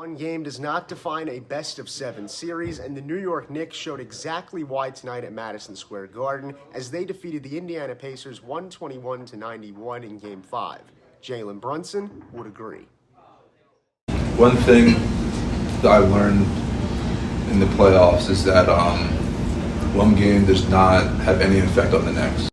One game does not define a best-of-7 series, and the New York Knicks showed exactly why tonight at Madison Square Garden as they defeated the Indiana Pacers 121-91 in Game 5. Jalen Brunson would agree. One thing that I learned in the playoffs is that one game does not have any effect on the next.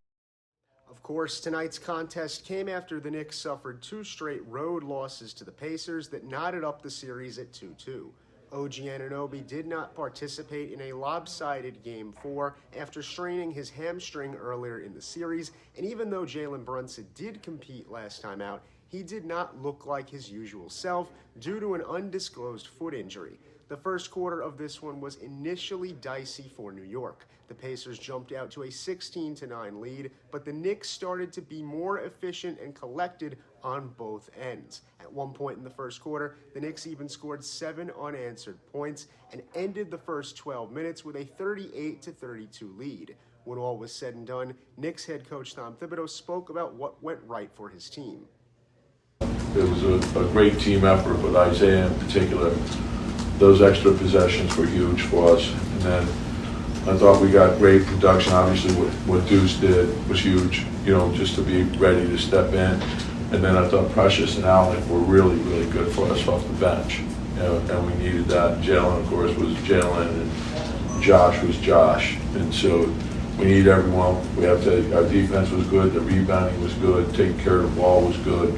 Of course, tonight's contest came after the Knicks suffered two straight road losses to the Pacers that knotted up the series at 2-2. OG Anunoby did not participate in a lopsided Game 4 after straining his hamstring earlier in the series, and even though Jalen Brunson did compete last time out, he did not look like his usual self due to an undisclosed foot injury. The first quarter of this one was initially dicey for New York. The Pacers jumped out to a 16-9 lead, but the Knicks started to be more efficient and collected on both ends. At one point in the first quarter, the Knicks even scored 7 unanswered points and ended the first 12 minutes with a 38-32 lead. When all was said and done, Knicks head coach Tom Thibodeau spoke about what went right for his team. It was a great team effort with Isaiah in particular. Those extra possessions were huge for us. And then I thought we got great production. Obviously what Deuce did was huge, just to be ready to step in. And then I thought Precious and Allen were really, really good for us off the bench. And we needed that. Jalen, of course, was Jalen, and Josh was Josh. And so we need everyone. Our defense was good, the rebounding was good, taking care of the ball was good.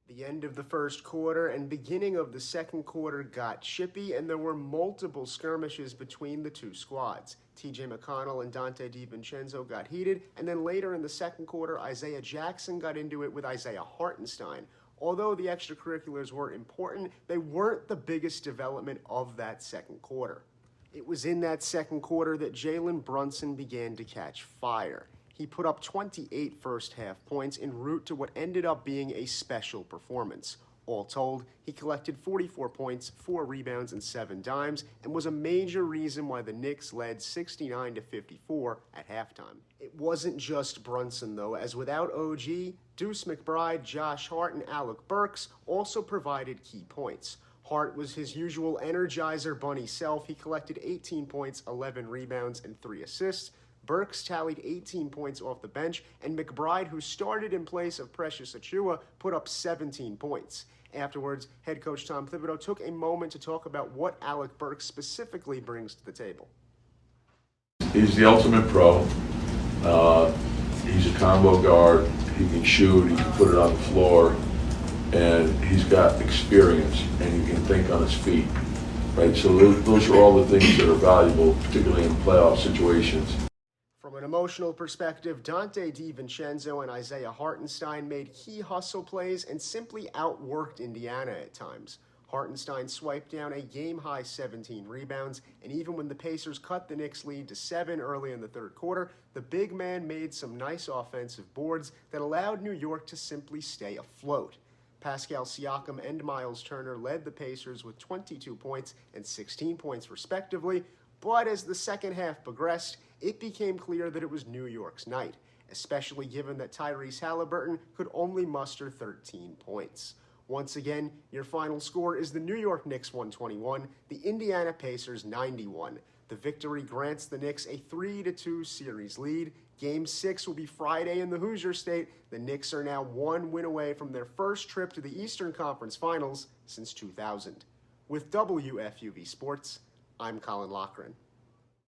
The end of the first quarter and beginning of the second quarter got chippy, and there were multiple skirmishes between the two squads. TJ McConnell and Dante DiVincenzo got heated, and then later in the second quarter, Isaiah Jackson got into it with Isaiah Hartenstein. Although the extracurriculars were important, they weren't the biggest development of that second quarter. It was in that second quarter that Jalen Brunson began to catch fire. He put up 28 first-half points en route to what ended up being a special performance. All told, he collected 44 points, 4 rebounds, and 7 dimes, and was a major reason why the Knicks led 69-54 at halftime. It wasn't just Brunson, though, as without OG, Deuce McBride, Josh Hart, and Alec Burks also provided key points. Hart was his usual energizer bunny self. He collected 18 points, 11 rebounds, and 3 assists. Burks tallied 18 points off the bench, and McBride, who started in place of Precious Achiuwa, put up 17 points. Afterwards, head coach Tom Thibodeau took a moment to talk about what Alec Burks specifically brings to the table. He's the ultimate pro. He's a combo guard. He can shoot. He can put it on the floor. And he's got experience, and he can think on his feet. Right? So those are all the things that are valuable, particularly in playoff situations. From an emotional perspective, Dante DiVincenzo and Isaiah Hartenstein made key hustle plays and simply outworked Indiana at times. Hartenstein swiped down a game-high 17 rebounds, and even when the Pacers cut the Knicks' lead to 7 early in the third quarter, the big man made some nice offensive boards that allowed New York to simply stay afloat. Pascal Siakam and Miles Turner led the Pacers with 22 points and 16 points respectively, but as the second half progressed, it became clear that it was New York's night, especially given that Tyrese Halliburton could only muster 13 points. Once again, your final score is the New York Knicks 121, the Indiana Pacers 91. The victory grants the Knicks a 3-2 series lead. Game 6 will be Friday in the Hoosier State. The Knicks are now 1 win away from their first trip to the Eastern Conference Finals since 2000. With WFUV Sports, I'm Colin Loughran.